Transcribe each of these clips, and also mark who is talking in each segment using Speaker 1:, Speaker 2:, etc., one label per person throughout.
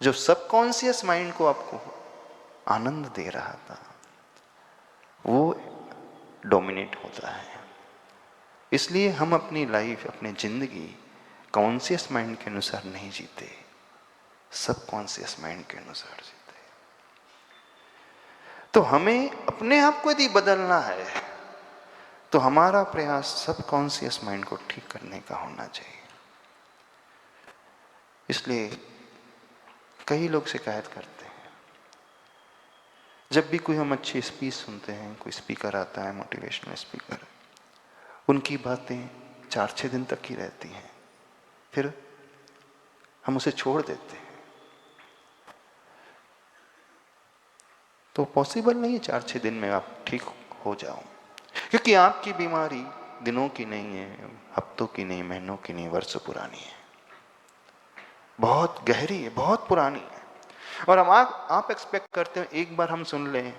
Speaker 1: जो subconscious mind को आपको आनंद दे रहा था वो डोमिनेट होता है। इसलिए हम अपनी लाइफ, अपनी जिंदगी कॉन्शियस माइंड के अनुसार नहीं जीते, सबकॉन्शियस माइंड के अनुसार जीते। तो हमें अपने आप को यदि बदलना है तो हमारा प्रयास सबकॉन्शियस माइंड को ठीक करने का होना चाहिए। इसलिए कई लोग शिकायत करते हैं, जब भी कोई हम अच्छी स्पीच सुनते हैं, कोई स्पीकर आता है, मोटिवेशनल स्पीकर, उनकी बातें 4-6 दिन तक ही रहती हैं, फिर हम उसे छोड़ देते हैं। तो पॉसिबल नहीं है 4-6 दिन में आप ठीक हो जाओ, क्योंकि आपकी बीमारी दिनों की नहीं है, हफ्तों की नहीं, महीनों की नहीं, वर्षों पुरानी है, बहुत गहरी है, बहुत पुरानी है। और हम आप एक्सपेक्ट करते हो एक बार हम सुन लें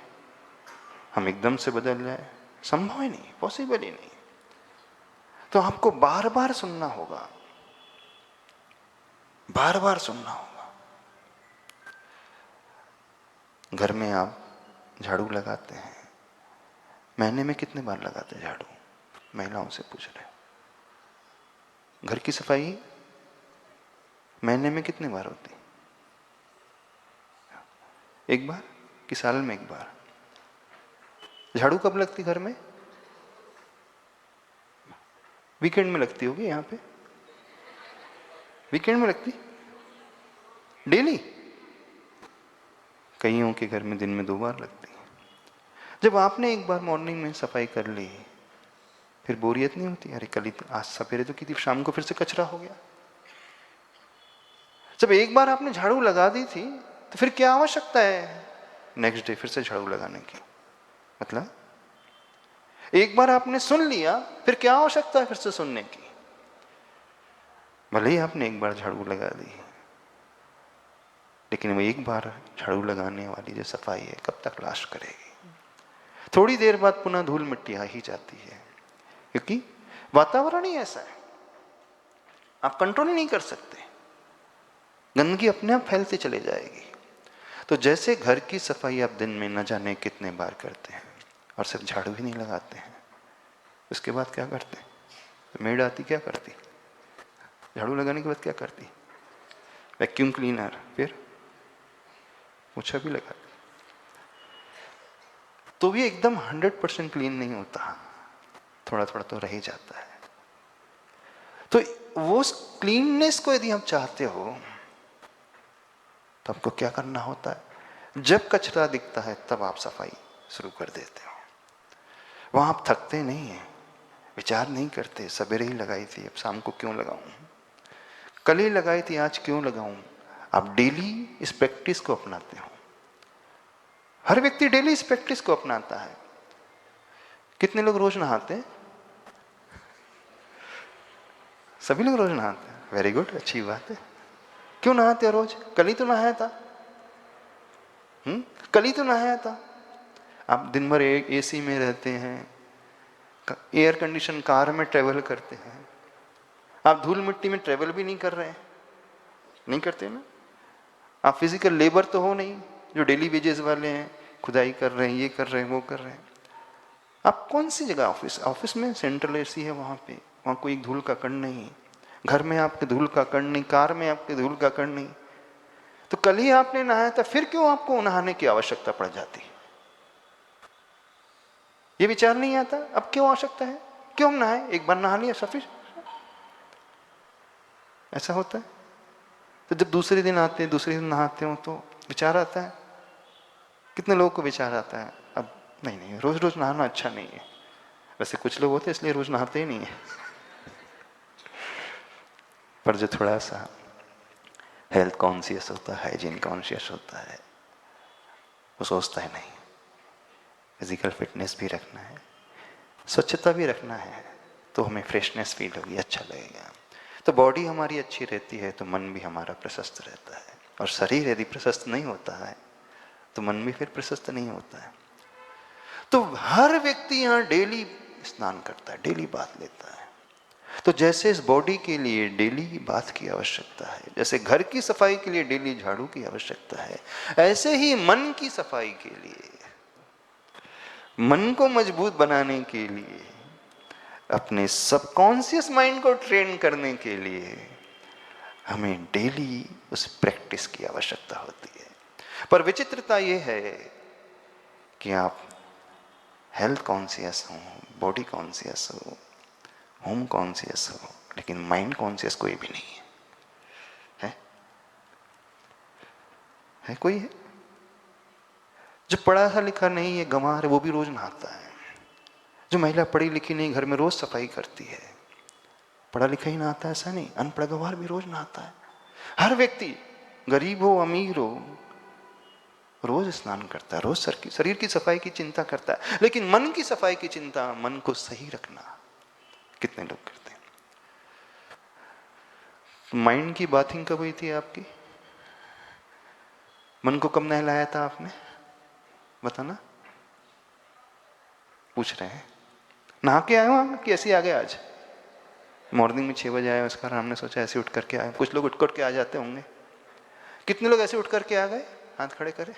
Speaker 1: हम एकदम से बदल जाए, संभव ही नहीं, पॉसिबल ही नहीं। तो आपको बार बार सुनना होगा, बार बार सुनना होगा। घर में आप झाड़ू लगाते हैं, महीने में कितने बार लगाते हैं झाड़ू? महिलाओं से पूछ रहे हो। घर की सफाई महीने में कितने बार होती? एक बार कि साल में एक बार? झाड़ू कब लगती घर में? वीकेंड में लगती होगी, यहाँ पे वीकेंड में लगती, डेली। कईयों के घर में दिन में 2 बार लगती है। जब आपने एक बार मॉर्निंग में सफाई कर ली, फिर बोरियत नहीं होती? अरे कल आज सवेरे तो की थी, शाम को फिर से कचरा हो गया। जब एक बार आपने झाड़ू लगा दी थी तो फिर क्या आवश्यकता है नेक्स्ट डे फिर से झाड़ू लगाने की? मतलब एक बार आपने सुन लिया, फिर क्या आवश्यकता है फिर से सुनने की? भले ही आपने एक बार झाड़ू लगा दी, लेकिन वो एक बार झाड़ू लगाने वाली जो सफाई है कब तक लास्ट करेगी? थोड़ी देर बाद पुनः धूल मिट्टी आ ही जाती है, क्योंकि वातावरण ही ऐसा है, आप कंट्रोल ही नहीं कर सकते। गंदगी अपने आप फैलती चली जाएगी। तो जैसे घर की सफाई आप दिन में न जाने कितने बार करते हैं और सिर्फ झाड़ू ही नहीं लगाते हैं, उसके बाद क्या करते हैं? तो मेड आती क्या करती? झाड़ू लगाने के बाद क्या करती? वैक्यूम क्लीनर, फिर पोछा भी लगाती। तो भी एकदम 100% क्लीन नहीं होता, थोड़ा थोड़ा तो रह ही जाता है। तो वो क्लीननेस को यदि आप चाहते हो तो आपको क्या करना होता है? जब कचरा दिखता है तब आप सफाई शुरू कर देते हो। वहां आप थकते नहीं हैं, विचार नहीं करते सवेरे ही लगाई थी अब शाम को क्यों लगाऊं, कल ही लगाई थी आज क्यों लगाऊं। आप डेली इस प्रैक्टिस को अपनाते हो। हर व्यक्ति डेली इस प्रैक्टिस को अपनाता है। कितने लोग रोज नहाते हैं? सभी लोग रोज नहाते हैं। वेरी गुड, अच्छी बात है। क्यों नहाते हो रोज? कल ही तो नहाया था। कल ही तो नहाया था। आप दिन भर एक एसी में रहते हैं, एयर कंडीशन कार में ट्रेवल करते हैं, आप धूल मिट्टी में ट्रेवल भी नहीं कर रहे हैं, नहीं करते ना। आप फिजिकल लेबर तो हो नहीं जो डेली वेजेस वाले हैं, खुदाई कर रहे हैं, ये कर रहे हैं, वो कर रहे हैं। आप कौन सी जगह? ऑफिस में सेंट्रल एसी है, वहां कोई धूल का कण नहीं, घर में आपके धूल का कण नहीं, कार में आपके धूल का कण नहीं। तो कल ही आपने नहाया था, फिर क्यों आपको नहाने की आवश्यकता पड़ जाती? ये विचार नहीं आता अब क्यों आवश्यकता है, क्यों हम नहाए, एक बार नहा लिया सफिशिएंट। ऐसा होता है। तो जब दूसरे दिन आते हैं, दूसरे दिन नहाते हो तो विचार आता है। कितने लोगों को विचार आता है अब नहीं रोज रोज नहाना अच्छा नहीं है। वैसे कुछ लोग होते हैं इसलिए रोज नहाते ही नहीं है, पर जो थोड़ा सा हेल्थ कॉन्शियस होता है, हाइजीन कॉन्शियस होता है, वो सोचता है नहीं, फिजिकल फिटनेस भी रखना है, स्वच्छता भी रखना है, तो हमें फ्रेशनेस फील होगी, अच्छा लगेगा। तो बॉडी हमारी अच्छी रहती है तो मन भी हमारा प्रशस्त रहता है, और शरीर यदि प्रशस्त नहीं होता है तो मन भी फिर प्रशस्त नहीं होता है। तो हर व्यक्ति यहाँ डेली स्नान करता है, डेली बाथ लेता है। तो जैसे इस बॉडी के लिए डेली बाथ की आवश्यकता है, जैसे घर की सफाई के लिए डेली झाड़ू की आवश्यकता है, ऐसे ही मन की सफाई के लिए, मन को मजबूत बनाने के लिए, अपने सबकॉन्शियस माइंड को ट्रेन करने के लिए हमें डेली उस प्रैक्टिस की आवश्यकता होती है। पर विचित्रता यह है कि आप हेल्थ कॉन्शियस हो, बॉडी कॉन्शियस हो, होम कॉन्शियस हो, लेकिन माइंड कॉन्शियस कोई भी नहीं है। है कोई है जो पढ़ा लिखा नहीं है, गंवार है, वो भी रोज नहाता है। जो महिला पढ़ी लिखी नहीं, घर में रोज सफाई करती है, पढ़ा लिखा ही नहाता है, ऐसा नहीं, अनपढ़ गंवार भी रोज नहाता है। हर व्यक्ति, गरीब हो अमीर हो, रोज स्नान करता है, रोज शरीर की सफाई की चिंता करता है। लेकिन मन की सफाई की चिंता, मन को सही रखना, कितने लोग करते हैं? माइंड की बाथिंग कब हुई थी आपकी? मन को कब नहलाया था आपने? बताना। पूछ रहे हैं। नहा के आए हो कि ऐसे ही आ गए? आज मॉर्निंग में 6 बजे आए, उसका हमने सोचा ऐसे उठ करके आए। कुछ लोग उठ के आ जाते होंगे। कितने लोग ऐसे उठ करके आ गए? हाथ खड़े करें।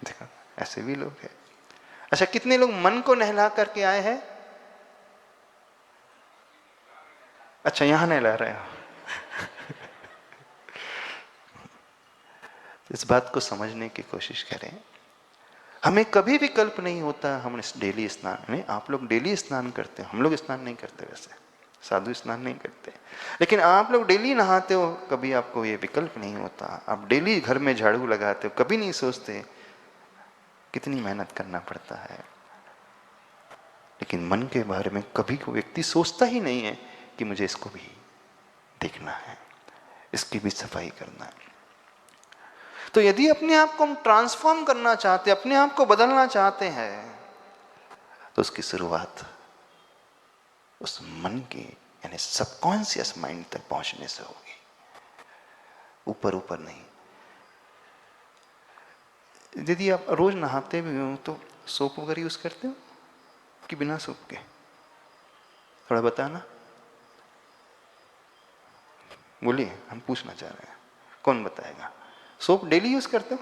Speaker 1: देखा, ऐसे भी लोग हैं। अच्छा, कितने लोग मन को नहला करके आए हैं? अच्छा, यहां नहला रहे हो। इस बात को समझने की कोशिश करें। हमें कभी विकल्प नहीं होता हम इस डेली स्नान में। आप लोग डेली स्नान करते हैं, हम लोग स्नान नहीं करते, वैसे साधु स्नान नहीं करते, लेकिन आप लोग डेली नहाते हो, कभी आपको ये विकल्प नहीं होता। आप डेली घर में झाड़ू लगाते हो, कभी नहीं सोचते कितनी मेहनत करना पड़ता है। लेकिन मन के बारे में कभी कोई व्यक्ति सोचता ही नहीं है कि मुझे इसको भी देखना है, इसकी भी सफाई करना है। तो यदि अपने आप को हम ट्रांसफॉर्म करना चाहते, अपने आप को बदलना चाहते हैं, तो उसकी शुरुआत उस मन के यानी सबकॉन्शियस माइंड तक पहुंचने से होगी, ऊपर ऊपर नहीं। यदि आप रोज नहाते भी हो तो सोप वगैरह यूज करते हो कि बिना सोप के? थोड़ा बताना, बोलिए, हम पूछना चाह रहे हैं, कौन बताएगा? सोप डेली यूज करते हो?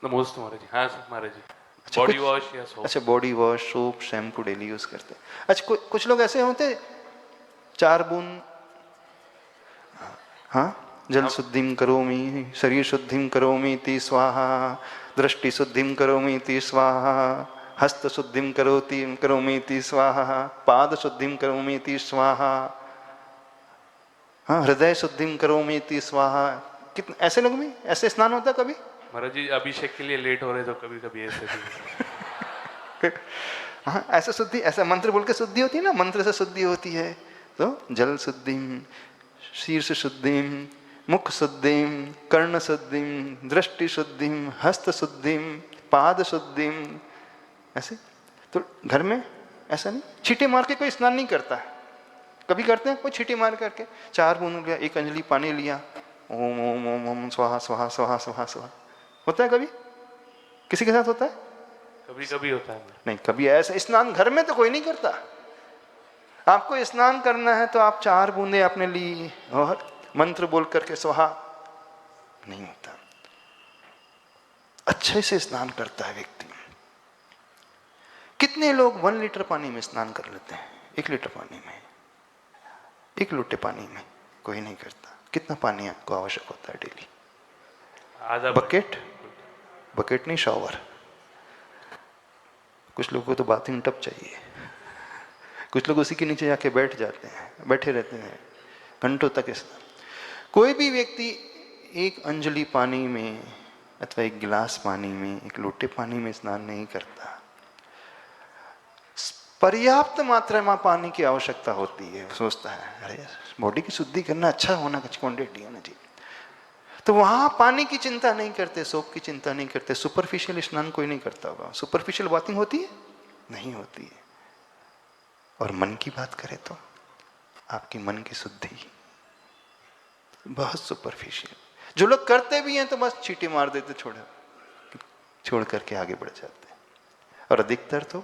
Speaker 2: नमस्ते महाराज जी। हाँ सर महाराज जी।
Speaker 1: अच्छा,
Speaker 2: बॉडी वॉश या सोप?
Speaker 1: अच्छा, body wash, soap, shampoo daily use करते हैं। अच्छा, कुछ लोग ऐसे होते 4 बूंद, हाँ, जल शुद्धिम करोमि, शरीर शुद्धिम करोमि इति स्वाहा, दृष्टि शुद्धिम करोमि इति स्वाहा, हस्त शुद्धिम करोमि इति स्वाहा, पाद शुद्धिम करोमि इति स्वाहा, हाँ, हृदय शुद्धिम करोमि इति स्वाहा। कितने ऐसे लोग भी, ऐसे स्नान होता है कभी?
Speaker 2: महाराज जी अभिषेक के लिए लेट हो रहे तो कभी कभी ऐसे भी।
Speaker 1: हाँ, ऐसे शुद्धि, ऐसा मंत्र बोल के शुद्धि होती है ना, मंत्र से शुद्धि होती है। तो जल शुद्धिम, शीर्ष शुद्धिम, मुख शुद्धिम, कर्ण शुद्धिम, दृष्टि शुद्धिम, हस्त शुद्धिम, पाद शुद्धिम, ऐसे। तो घर में ऐसा नहीं, छींटे मार के कोई स्नान नहीं करता है। कभी करते हैं कोई छींटे मार करके? 4 बूंद लिया, 1 अंजलि पानी लिया, ओम ओम ओम ओम स्वाहा स्वाहा स्वाहा स्वाहा स्वाहा, होता है कभी? किसी के साथ होता है?
Speaker 2: कभी कभी होता है
Speaker 1: नहीं, कभी ऐसा स्नान घर में तो कोई नहीं करता। आपको स्नान करना है तो आप 4 बूंदे आपने ली और मंत्र बोल करके स्वाहा, नहीं होता। अच्छे से स्नान करता है व्यक्ति। कितने लोग 1 लीटर पानी में स्नान कर लेते हैं? 1 लीटर पानी में, 1 लोटे पानी में कोई नहीं करता। कितना पानी आपको आवश्यक होता है डेली?
Speaker 2: आधा
Speaker 1: बकेट, बकेट नहीं, शॉवर। कुछ लोगों को तो बाथिंग टब चाहिए, कुछ लोग उसी के नीचे जाके बैठ जाते हैं, बैठे रहते हैं घंटों तक। कोई भी व्यक्ति 1 अंजलि पानी में अथवा 1 गिलास पानी में, 1 लोटे पानी में स्नान नहीं करता। पर्याप्त मात्रा में पानी की आवश्यकता होती है। सोचता है अरे बॉडी की शुद्धि करना, अच्छा होना, क्वांटिटी होना चाहिए, तो वहां पानी की चिंता नहीं करते, सोप की चिंता नहीं करते। सुपरफिशियल स्नान कोई नहीं करता होगा। सुपरफिशियल बाथिंग होती है? नहीं होती है। और मन की बात करें तो आपकी मन की शुद्धि बहुत सुपरफिशियल। जो लोग करते भी हैं तो बस चीटी मार देते, छोड़ करके आगे बढ़ जाते हैं। और अधिकतर तो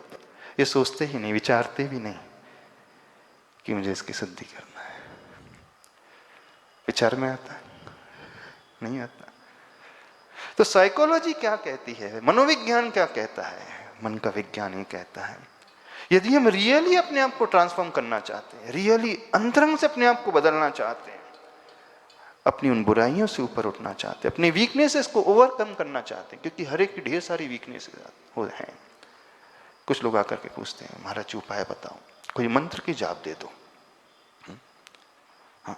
Speaker 1: ये सोचते ही नहीं, विचारते भी नहीं कि मुझे इसकी शुद्धि करना है। विचार में आता है? नहीं आता। तो साइकोलॉजी क्या कहती है, मनोविज्ञान क्या कहता है? मन का विज्ञान ही कहता है यदि हम रियली अपने आप को ट्रांसफॉर्म करना चाहते हैं, रियली अंतरंग से अपने आप को बदलना चाहते हैं, अपनी उन बुराइयों से ऊपर उठना चाहते हैं, अपनी वीकनेसेस को ओवरकम करना चाहते हैं, क्योंकि हर एक की ढेर सारी वीकनेसेस हैं। कुछ लोग आकर के पूछते हैं महाराज उपाय बताओ, कोई मंत्र की जाप दे दो, हाँ,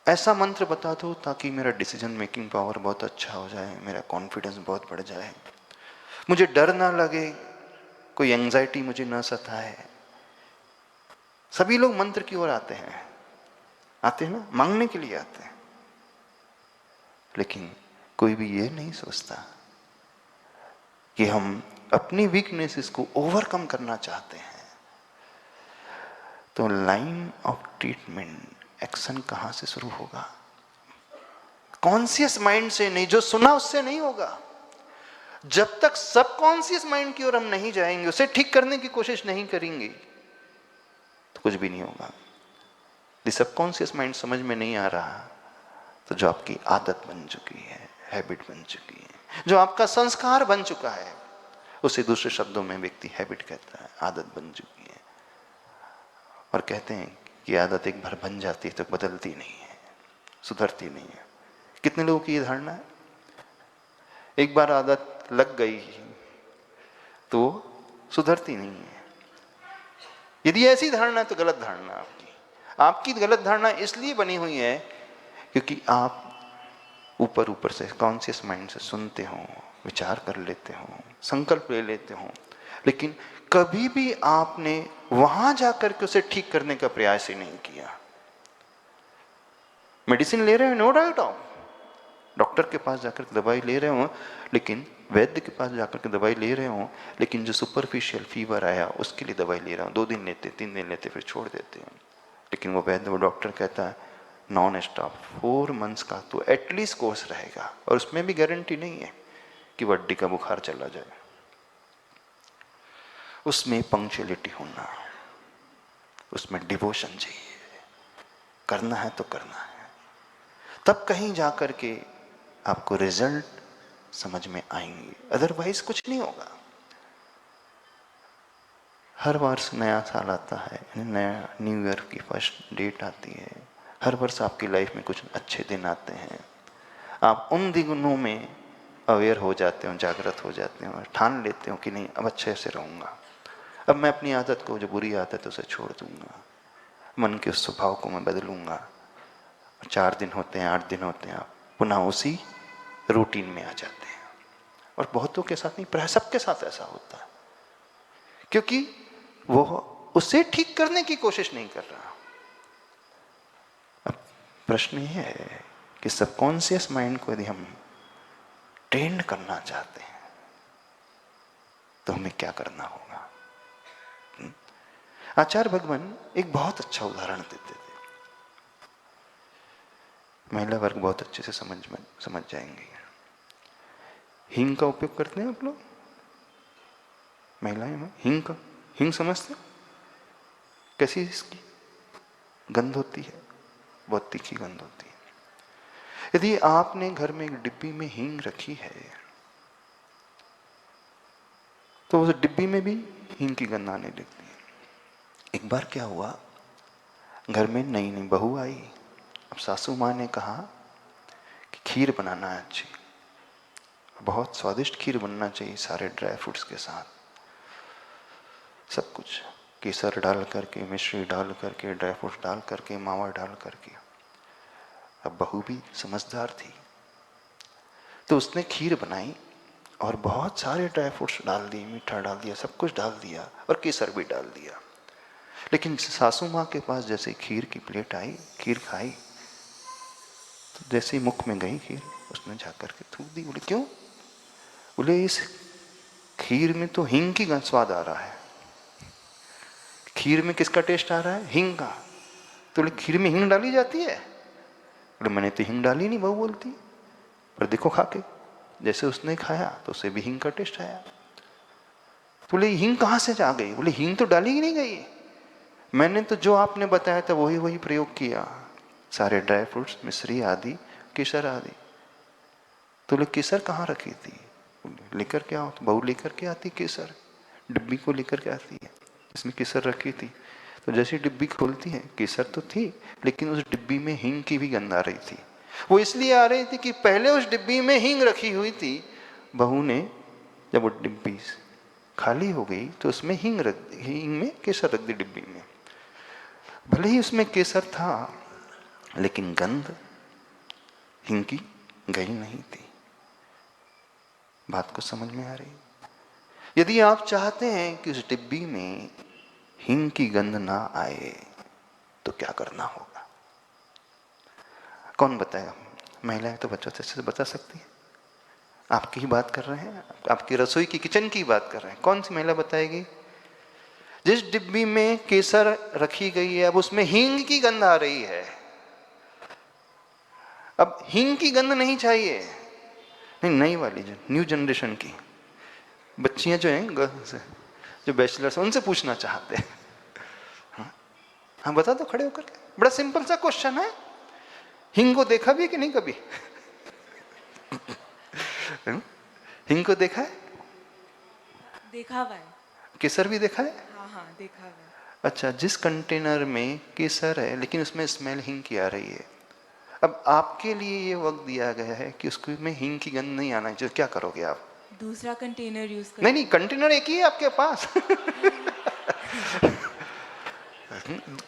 Speaker 1: ऐसा मंत्र बता दो ताकि मेरा डिसीजन मेकिंग पावर बहुत अच्छा हो जाए, मेरा कॉन्फिडेंस बहुत बढ़ जाए, मुझे डर ना लगे, कोई एंजाइटी मुझे ना सताए। सभी लोग मंत्र की ओर आते हैं ना, मांगने के लिए आते हैं, लेकिन कोई भी ये नहीं सोचता कि हम अपनी वीकनेसेस को ओवरकम करना चाहते हैं। तो लाइन ऑफ ट्रीटमेंट एक्शन कहां से शुरू होगा? कॉन्शियस माइंड से नहीं, जो सुना उससे नहीं होगा। जब तक सबकॉन्शियस माइंड की ओर हम नहीं जाएंगे, उसे ठीक करने की कोशिश नहीं करेंगे, तो कुछ भी नहीं होगा। यदि सबकॉन्शियस माइंड समझ में नहीं आ रहा, तो जो आपकी आदत बन चुकी है, हैबिट बन चुकी है, जो आपका संस्कार बन चुका है, उसे दूसरे शब्दों में व्यक्ति हैबिट कहता है, आदत बन चुकी है। और कहते हैं कि आदत एक बार बन जाती है तो बदलती नहीं है, सुधरती नहीं है। कितने लोगों की ये धारणा है? एक बार आदत लग गई तो सुधरती नहीं है। यदि ऐसी धारणा है तो गलत धारणा आपकी गलत धारणा इसलिए बनी हुई है क्योंकि आप ऊपर से कॉन्शियस माइंड से सुनते हो, विचार कर लेते हो, संकल्प ले लेते हो, लेकिन कभी भी आपने वहां जाकर के उसे ठीक करने का प्रयास ही नहीं किया। मेडिसिन ले रहे हो, नो डाउट, डॉक्टर के पास जाकर दवाई ले रहे हो, लेकिन वैद्य के पास जाकर के दवाई ले रहे हो, लेकिन जो सुपरफिशियल फीवर आया उसके लिए दवाई ले रहा हूँ, 2 दिन लेते, 3 दिन लेते, फिर छोड़ देते हैं। लेकिन वो वैद्य, वो डॉक्टर कहता है नॉन स्टॉप 4 मंथ्स का तो एटलीस्ट कोर्स रहेगा, और उसमें भी गारंटी नहीं है कि वो हड्डी का बुखार चला जाए। उसमें पंक्चुअलिटी होना, उसमें डिवोशन चाहिए, करना है तो करना है, तब कहीं जाकर के आपको रिजल्ट समझ में आएंगे, अदरवाइज कुछ नहीं होगा। हर वर्ष नया साल आता है, नया न्यू ईयर की फर्स्ट डेट आती है, हर वर्ष आपकी लाइफ में कुछ अच्छे दिन आते हैं। आप उन दिनों में अवेयर हो जाते हो, जागृत हो जाते हो, ठान लेते हो कि नहीं अब अच्छे से रहूँगा, अब मैं अपनी आदत को, जो बुरी आदत है उसे छोड़ दूंगा, मन के उस स्वभाव को मैं बदलूंगा। 4 दिन होते हैं, 8 दिन होते हैं, आप पुनः उसी रूटीन में आ जाते हैं। और बहुतों के साथ नहीं, प्राय सबके साथ ऐसा होता है, क्योंकि वो उसे ठीक करने की कोशिश नहीं कर रहा। अब प्रश्न यह है कि सबकॉन्शियस माइंड को यदि हम ट्रेंड करना चाहते हैं तो हमें क्या करना होगा? आचार्य भगवान एक बहुत अच्छा उदाहरण देते थे, महिला वर्ग बहुत अच्छे से समझ जाएंगे। हींग का उपयोग करते हैं आप लोग, महिलाएं में हींग समझते हैं? कैसी इसकी गंध होती है? बहुत तीखी गंध होती है। यदि आपने घर में एक डिब्बी में हींग रखी है तो उस डिब्बी में भी हींग की गंध आने लगती है। एक बार क्या हुआ, घर में नई नई बहू आई। अब सासू माँ ने कहा कि खीर बनाना है अच्छी, बहुत स्वादिष्ट खीर बनना चाहिए, सारे ड्राई फ्रूट्स के साथ, सब कुछ केसर डाल करके, मिश्री डाल करके, ड्राई फ्रूट्स डाल करके, मावा डाल करके। अब बहू भी समझदार थी तो उसने खीर बनाई और बहुत सारे ड्राई फ्रूट्स डाल दिए, मीठा डाल दिया, सब कुछ डाल दिया और केसर भी डाल दिया। लेकिन सासू माँ के पास जैसे खीर की प्लेट आई, खीर खाई, तो जैसे ही मुख में गई खीर, उसने जाकर के थूक दी। बोले क्यों? बोले इस खीर में तो हींग की स्वाद आ रहा है। खीर में किसका टेस्ट आ रहा है? हींग का। तो बोले खीर में हींग डाली जाती है? बोले मैंने तो हींग डाली नहीं, बहू बोलती। पर देखो खा के, जैसे उसने खाया तो उसे भी हींग का टेस्ट आया। तो बोले हींग कहाँ से आ गई? बोले हींग तो डाली ही नहीं गई, मैंने तो जो आपने बताया था वही वही प्रयोग किया, सारे ड्राई फ्रूट्स, मिश्री आदि, केसर आदि। तो बोले केसर कहाँ रखी थी? लेकर के आओ। तो बहू लेकर के आती केसर, डिब्बी को लेकर के आती है, इसमें केसर रखी थी। तो जैसी डिब्बी खोलती है, केसर तो थी, लेकिन उस डिब्बी में हींग की भी गंध आ रही थी। वो इसलिए आ रही थी कि पहले उस डिब्बी में हींग रखी हुई थी। बहू ने जब वो डिब्बी खाली हो गई तो उसमें हींग में केसर रख दी डिब्बी में। भले ही उसमें केसर था, लेकिन गंध हींग की गई नहीं थी। बात को समझ में आ रही? यदि आप चाहते हैं कि उस डिब्बी में हींग की गंध ना आए तो क्या करना होगा? कौन बताएगा? महिलाएं तो बच्चों से बता सकती है। आपकी ही बात कर रहे हैं, आपकी रसोई की किचन की बात कर रहे हैं। कौन सी महिला बताएगी? जिस डिब्बी में केसर रखी गई है, अब उसमें हींग की गंध आ रही है। अब हींग की गंध नहीं चाहिए, नहीं, नई वाली जो न्यू जनरेशन की बच्चियां जो हैं, जो बैचलर्स, उनसे पूछना चाहते हैं। हाँ बता दो खड़े होकर के, बड़ा सिंपल सा क्वेश्चन है। हींग को देखा भी है कि नहीं कभी? हींग को देखा है?
Speaker 3: देखा हुआ है।
Speaker 1: केसर भी देखा है?
Speaker 3: हाँ हाँ देखा हुआ है।
Speaker 1: अच्छा, जिस कंटेनर में केसर है लेकिन उसमें स्मेल हींग की आ रही है, अब आपके लिए ये वक्त दिया गया है कि उसमें हींग की गंध नहीं आना चाहिए, क्या करोगे आप?
Speaker 3: दूसरा कंटेनर यूज कर।
Speaker 1: नहीं नहीं, कंटेनर एक ही है आपके पास।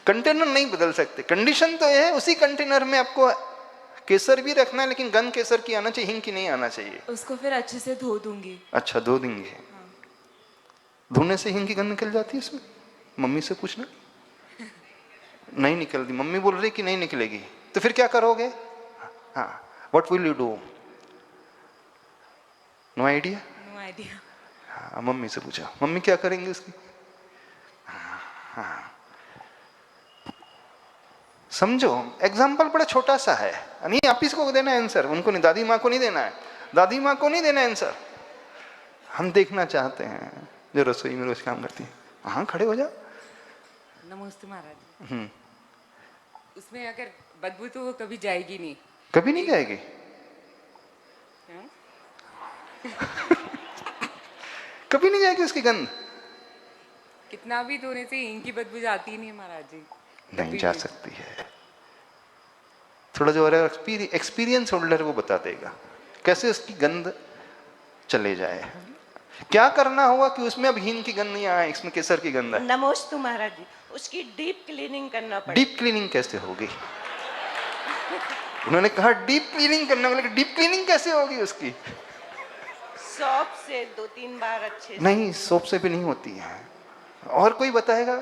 Speaker 1: कंटेनर नहीं बदल सकते। कंडीशन तो ये है, उसी कंटेनर में आपको केसर भी रखना है, लेकिन गंध केसर की आना चाहिए, हींग की नहीं आना चाहिए।
Speaker 3: उसको फिर अच्छे से धो दूंगी।
Speaker 1: अच्छा, धो देंगे?
Speaker 3: हाँ।
Speaker 1: धोने से हींग की गंध निकल जाती है इसमें? मम्मी से पूछना। नहीं निकलती, मम्मी बोल रही कि नहीं निकलेगी, तो फिर क्या करोगे? हाँ, what will you do? No idea?
Speaker 3: No idea.
Speaker 1: हाँ, मम्मी से पूछा, मम्मी क्या करेंगे उसकी? हाँ, समझो, एग्जाम्पल बड़ा छोटा सा है, नहीं आप इसको देना है आंसर, उनको नहीं, दादी माँ को नहीं देना है, दादी माँ को नहीं देना आंसर। हम देखना चाहते हैं जो रसोई में रोज काम करती है। हाँ, खड़े हो जाओ।
Speaker 4: नमस्ते महाराज। उसमें अगर बदबू तो वो कभी जाएगी नहीं।
Speaker 1: कभी नहीं जाएगी?
Speaker 4: हाँ?
Speaker 1: कभी नहीं जाएगी उसकी गंध?
Speaker 4: कितना भी धोने से इनकी बदबू जाती ही नहीं महाराज जी।
Speaker 1: नहीं जा सकती है। थोड़ा जो एक्सपीरियंस होल्डर वो बता देगा कैसे उसकी गंध चले जाए। क्या करना होगा कि उसमें अब हींग की गंध नहीं आए, इसमें केसर की गंध है।
Speaker 5: नमोस्तु महाराज जी, उसकी डीप क्लीनिंग करना पड़ेगा।
Speaker 1: डीप क्लीनिंग कैसे होगी? उन्होंने कहा डीप क्लीनिंग करना, बोले डीप क्लीनिंग कैसे होगी उसकी?
Speaker 5: सॉप से 2-3 बार अच्छे से।
Speaker 1: नहीं, सोप से भी नहीं होती है। और कोई बताएगा?